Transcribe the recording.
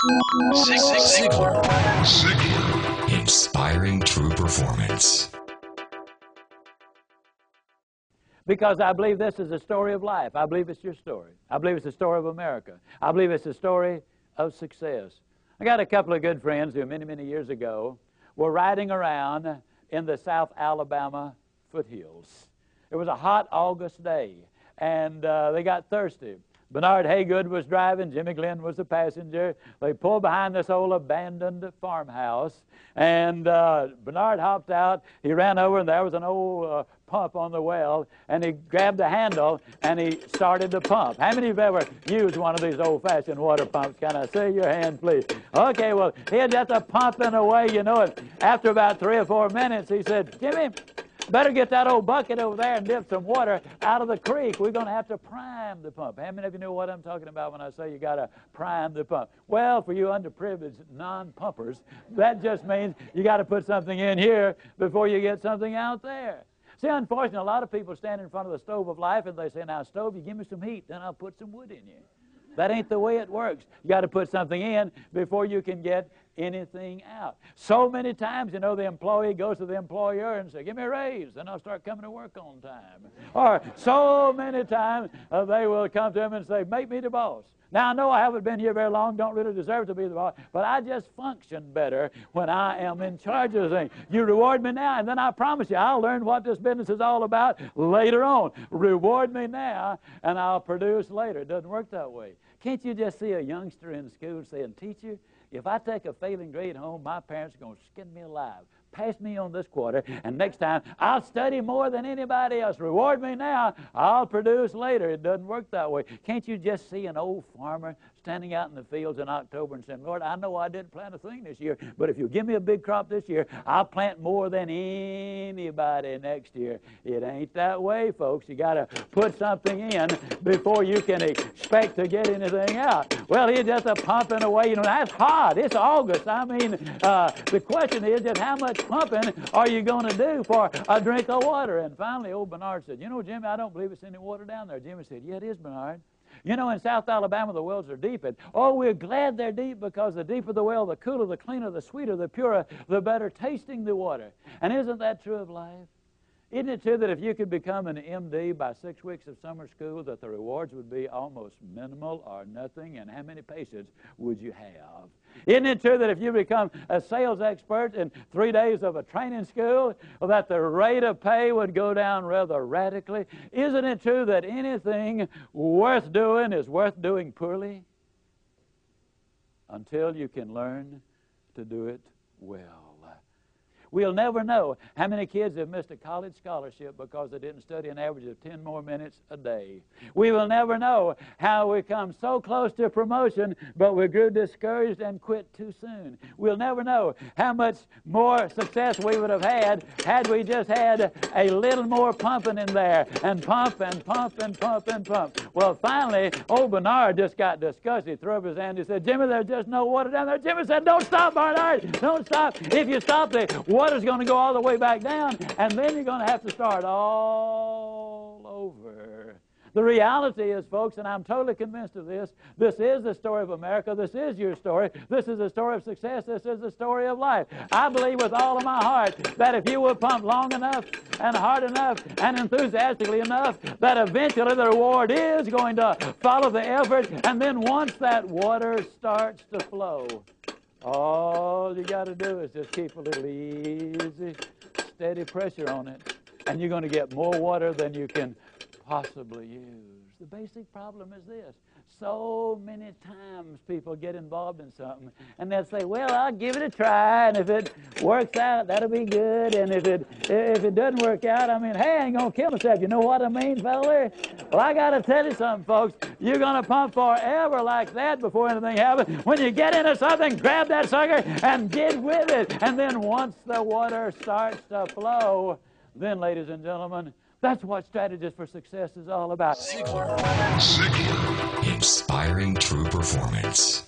Zig Ziglar. Ziglar. Inspiring true performance. Because I believe this is a story of life. I believe it's your story. I believe it's the story of America. I believe it's the story of success. I got a couple of good friends who many, many years ago were riding around in the South Alabama foothills. It was a hot August day, and they got thirsty. Bernard Haygood was driving. Jimmy Glenn was the passenger. They pulled behind this old abandoned farmhouse, and Bernard hopped out. He ran over, and there was an old pump on the well, and he grabbed the handle, and he started the pump. How many of you have ever used one of these old-fashioned water pumps? Can I see your hand, please? Okay, well, he had just a pumping away, you know it. After about 3 or 4 minutes, he said, Jimmy, better get that old bucket over there and dip some water out of the creek. We're going to have to prime the pump. How many of you know what I'm talking about when I say you got to prime the pump? Well, for you underprivileged non-pumpers, that just means you got to put something in here before you get something out there. See, unfortunately, a lot of people stand in front of the stove of life and they say, now, stove, you give me some heat, then I'll put some wood in you. That ain't the way it works. You got to put something in before you can get anything out. So many times, you know, the employee goes to the employer and says, give me a raise, then I'll start coming to work on time. Or so many times they will come to him and say, make me the boss. Now, I know I haven't been here very long, don't really deserve to be the boss, but I just function better when I am in charge of things. You reward me now, and then I promise you I'll learn what this business is all about later on. Reward me now, and I'll produce later. It doesn't work that way. Can't you just see a youngster in school saying, teacher, if I take a failing grade home, my parents are going to skin me alive. Pass me on this quarter, and next time I'll study more than anybody else. Reward me now, I'll produce later. It doesn't work that way. Can't you just see an old farmer standing out in the fields in October and saying, Lord, I know I didn't plant a thing this year, but if you give me a big crop this year, I'll plant more than anybody next year. It ain't that way, folks. You got to put something in before you can expect to get anything out. Well, he's just a pumping away. You know, that's hot. It's August. I mean, the question is just how much pumping are you going to do for a drink of water? And finally, old Bernard said, you know, Jimmy, I don't believe it's any water down there. Jimmy said, yeah, it is, Bernard. You know, in South Alabama, the wells are deep. And, oh, we're glad they're deep because the deeper the well, the cooler, the cleaner, the sweeter, the purer, the better tasting the water. And isn't that true of life? Isn't it true that if you could become an MD by 6 weeks of summer school, that the rewards would be almost minimal or nothing? And how many patients would you have? Isn't it true that if you become a sales expert in 3 days of a training school, that the rate of pay would go down rather radically? Isn't it true that anything worth doing is worth doing poorly? Until you can learn to do it well. We'll never know how many kids have missed a college scholarship because they didn't study an average of 10 more minutes a day. We will never know how we come so close to promotion, but we grew discouraged and quit too soon. We'll never know how much more success we would have had we just had a little more pumping in there, and pump and pump and pump and pump. Well, finally, old Bernard just got disgusted. He threw up his hand. He said, Jimmy, there's just no water down there. Jimmy said, don't stop, Bernard. Don't stop. If you stop, the water's going to go all the way back down, and then you're going to have to start all over. The reality is, folks, and I'm totally convinced of this, this is the story of America. This is your story. This is the story of success. This is the story of life. I believe with all of my heart that if you will pump long enough and hard enough and enthusiastically enough, that eventually the reward is going to follow the effort, and then once that water starts to flow, all you got to do is just keep a little easy, steady pressure on it, and you're going to get more water than you can possibly use. The basic problem is this. So many times people get involved in something, and they'll say, well, I'll give it a try, and if it works out, that'll be good, and if it doesn't work out, I mean, hey, I ain't going to kill myself. You know what I mean, fella? Well, I got to tell you something, folks. You're going to pump forever like that before anything happens. When you get into something, grab that sucker and get with it. And then once the water starts to flow, then, ladies and gentlemen, that's what Strategies for Success is all about. Ziglar. Inspiring true performance.